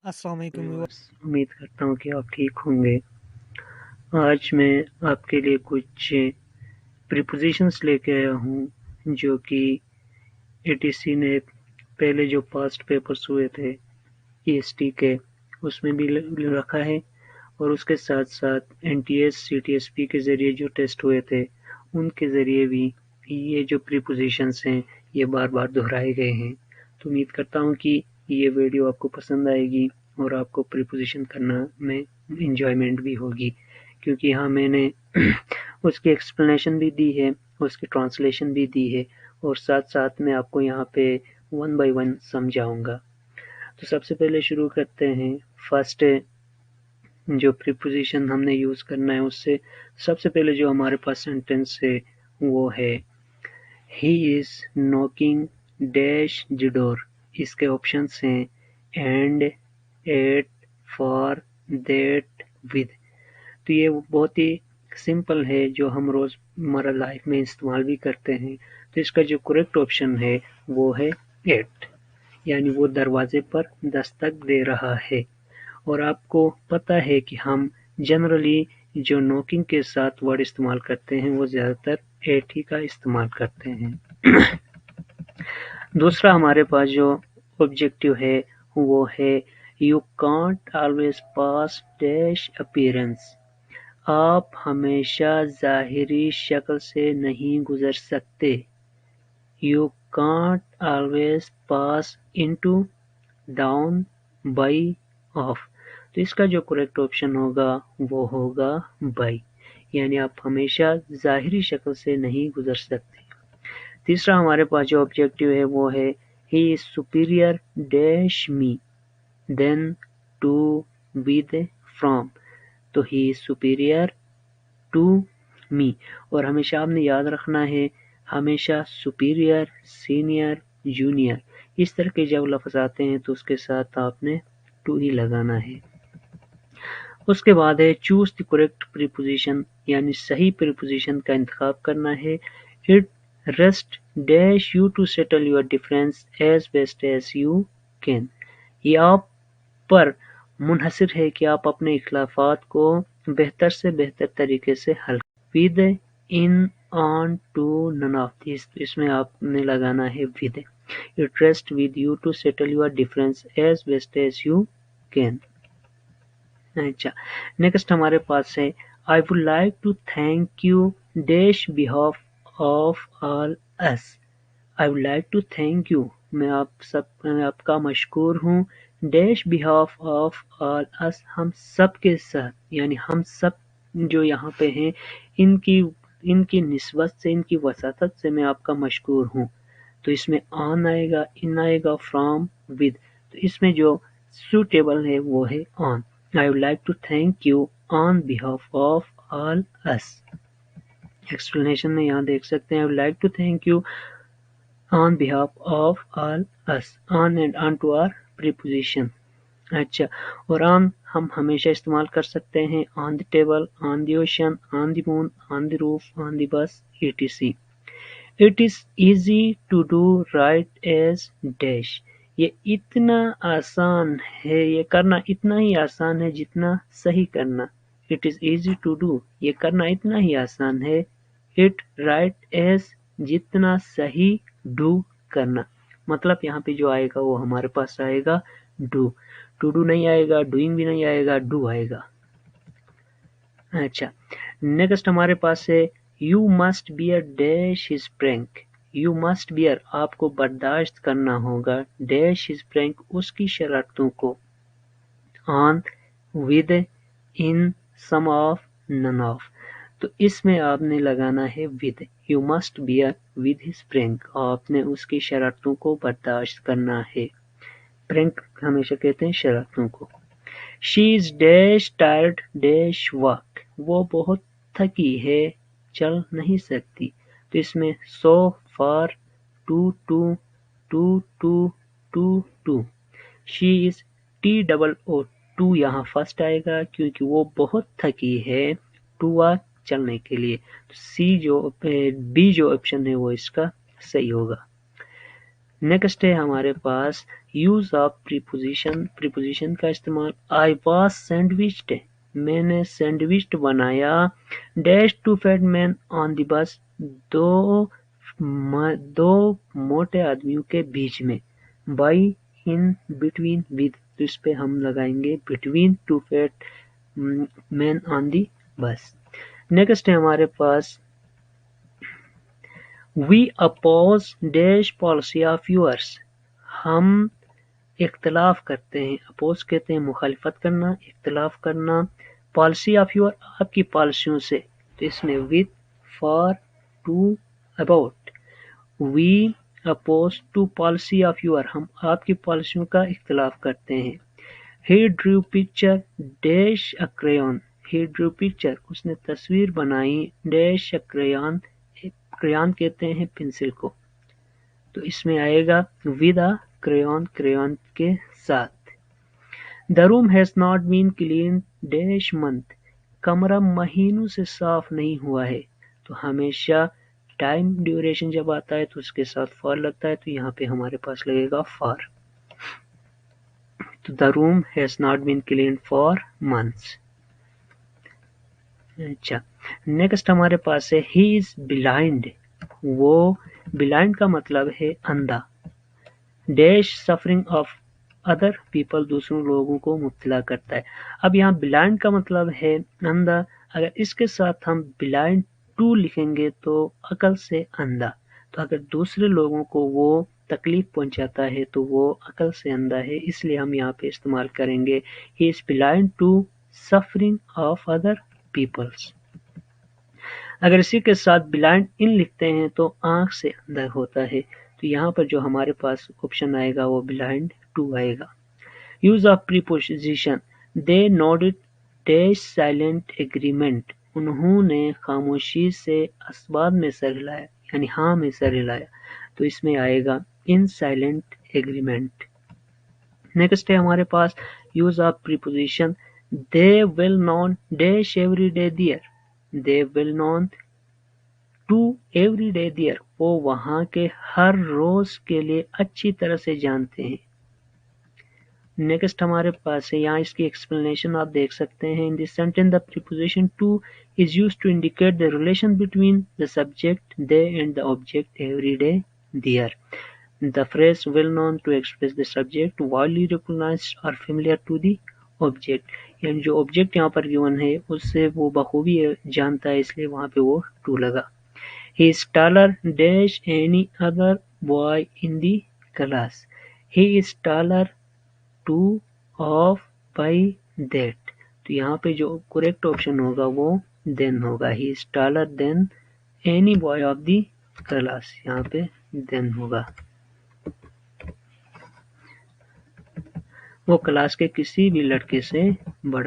अस्सलाम वालेकुम व्यूअर्स, उम्मीद करता हूँ कि आप ठीक होंगे। आज मैं आपके लिए कुछ प्रीपोजिशंस लेके आया हूँ जो कि एटीसी ने पहले जो पास्ट पेपर्स हुए थे ईएसटी के उसमें भी रखा है, और उसके साथ साथ एनटीएस सीटीएसपी के ज़रिए जो टेस्ट हुए थे उनके ज़रिए भी ये जो प्रीपोजिशंस हैं ये बार बार दोहराए गए हैं। तो उम्मीद करता हूँ कि ये वीडियो आपको पसंद आएगी और आपको प्रीपोजिशन करना में इंजॉयमेंट भी होगी, क्योंकि यहाँ मैंने उसकी एक्सप्लेनेशन भी दी है, उसकी ट्रांसलेशन भी दी है, और साथ साथ में आपको यहाँ पे वन बाय वन समझाऊंगा। तो सबसे पहले शुरू करते हैं। फर्स्ट जो प्रीपोजिशन हमने यूज़ करना है उससे सबसे पहले जो हमारे पास सेंटेंस है वो है ही is knocking dash the door. इसके ऑप्शंस हैं and, at, for, that, with. तो ये बहुत ही सिंपल है जो हम रोज़मर्रा लाइफ में इस्तेमाल भी करते हैं। तो इसका जो करेक्ट ऑप्शन है वो है एट, यानी वो दरवाजे पर दस्तक दे रहा है। और आपको पता है कि हम जनरली जो नॉकिंग के साथ वर्ड इस्तेमाल करते हैं वो ज़्यादातर एट ही का इस्तेमाल करते हैं। दूसरा हमारे पास जो ऑब्जेक्टिव है वो है you can't always pass dash appearance. आप हमेशा ज़ाहिरी शक्ल से नहीं गुजर सकते। You can't always pass into, down, by, of. तो इसका जो करेक्ट ऑप्शन होगा वो होगा बाई, यानी आप हमेशा ज़ाहिरी शक्ल से नहीं गुजर सकते। तीसरा हमारे पास जो ऑब्जेक्टिव है वो है he is superior dash me, then, to, with, from. तो he is superior to me, और हमेशा आपने याद रखना है हमेशा सुपीरियर, सीनियर, जूनियर इस तरह के जब लफ्ज़ आते हैं तो उसके साथ आपने टू ही लगाना है। उसके बाद है चूज द करेक्ट प्रीपोजिशन, यानी सही प्रीपोजिशन का इंतखाब करना है। It rest dash you to settle your difference as best as you can. ये आप पर मुनहसर है कि आप अपने इख्लाफात को बेहतर से बेहतर तरीके से हल। With, in, on, to, none of this, इसमें आपने लगाना है with. It rest with you to settle your difference as best as you can. अच्छा, नेक्स्ट हमारे पास है I would like to thank you dash behalf of all us. I would like to thank you, मैं आपका मशकूर हूँ, dash behalf of all us, हम सब के साथ, यानी हम सब जो यहाँ पे हैं इनकी निस्बत से, इनकी वसातत से मैं आपका मशकूर हूँ। तो इसमें ऑन आएगा, इन आएगा, फ्रॉम, विद। तो इसमें जो सूटेबल है वो है on. I would like to thank you on behalf of all us. Explanation में यहाँ देख सकते हैं I would like to thank you on behalf of all us। on and on to our preposition। अच्छा, और on हम हमेशा इस्तेमाल कर सकते हैं on the table, on the ocean, on the moon, on the roof, on the bus, etc। It is easy to do right as dash। ये इतना आसान है, ये करना इतना ही आसान है जितना सही करना। It is easy to do, ये करना इतना ही आसान है। It right as, जितना सही, डू, करना। मतलब यहाँ पे जो आएगा वो हमारे पास आएगा डू। टू डू नहीं आएगा, डूइंग भी नहीं आएगा, डू आएगा। अच्छा, नेक्स्ट हमारे पास है you must bear dash his prank. You must bear, आपको बर्दाश्त करना होगा, डैश हिज प्रैंक, उसकी शरारतों को, on, with, in, some of, none of. तो इसमें आपने लगाना है with. You must bear with his prank, आपने उसकी शरारतों को बर्दाश्त करना है। प्रैंक हमेशा कहते हैं शरारतों को। She is dash tired dash walk, वो बहुत थकी है, चल नहीं सकती। तो इसमें so, for, to, to, to, to, to, to. She is, T double O, too यहाँ फर्स्ट आएगा क्योंकि वो बहुत थकी है, टू वॉक, चलने के लिए। तो बी जो ऑप्शन है वो इसका सही होगा। नेक्स्ट है हमारे पास यूज ऑफ प्रीपोजिशन का इस्तेमाल. आई वॉज सैंडविच्ड, मैंने सैंडविच बनाया. Dash two fat man on the bus, दो मोटे आदमियों के बीच में. बाई, इन, बिटवीन, विद, तो इस पे हम लगाएंगे between two fat man on the bus. Next है हमारे पास we oppose dash policy of yours, हम इख्तलाफ करते हैं. अपोज कहते हैं मुखालिफत करना, इख्तलाफ करना. पॉलिसी ऑफ यूअर, आपकी पॉलिसियों से, तो इसमें with, for, to, about. We oppose to policy of your, हम आपकी पॉलिसियों का इख्तलाफ करते हैं. He drew picture dash a crayon, he drew picture, उसने तस्वीर बनाई. डैश अ क्रेयॉन, क्रेयॉन कहते हैं पेंसिल को, तो इसमें आएगा विद अ क्रेयॉन, क्रेयॉन के साथ. The room has not been clean dash month, कमरा महीनों से साफ नहीं हुआ है. तो हमेशा टाइम ड्यूरेशन जब आता है तो उसके साथ फॉर लगता है, तो यहाँ पे हमारे पास लगेगा फॉर. तो the room has not been clean for months. अच्छा, नेक्स्ट हमारे पास है ही इज ब्लाइंड, वो ब्लाइंड का मतलब है अंधा. Dash suffering of other people, दूसरों लोगों को मुब्तला करता है. अब यहाँ ब्लाइंड का मतलब है अंधा, अगर इसके साथ हम ब्लाइंड टू लिखेंगे तो अकल से अंधा. तो अगर दूसरे लोगों को वो तकलीफ पहुंचाता है तो वो अकल से अंधा है, इसलिए हम यहाँ पे इस्तेमाल करेंगे he is blind to suffering of other peoples. अगर इसी के साथ ब्लाइंड इन लिखते हैं तो आंख से अंधा होता है, तो यहाँ पर जो हमारे पास ऑप्शन आएगा वो ब्लाइंड टू आएगा. Use of preposition, they nodded dash silent agreement, उन्होंने खामोशी से असबाब में सर हिलाया, यानी हाँ में सर हिलाया, तो इसमें आएगा इन साइलेंट एग्रीमेंट. नेक्स्ट है हमारे पास use of preposition, they will not dash every day there, they will not to every day there, वो वहां के हर रोज के लिए अच्छी तरह से जानते हैं. नेक्स्ट हमारे पास है, यहाँ इसकी एक्सप्लेनेशन आप देख सकते हैं. In this sentence the preposition to is used to indicate the relation between the subject they and the object every day there. The phrase well known to express the subject widely recognized or familiar to the object, यानी जो object यहाँ पर given है उससे वो बखूबी जानता है, इसलिए वहाँ पे वो टू लगा. He is taller dash any other boy in the class. He is taller to of by that. तो यहाँ पे जो करेक्ट ऑप्शन होगा वो then होगा. He is taller than any boy of the class, यहाँ पे then होगा. वो क्लास के किसी भी लड़के से बड़ा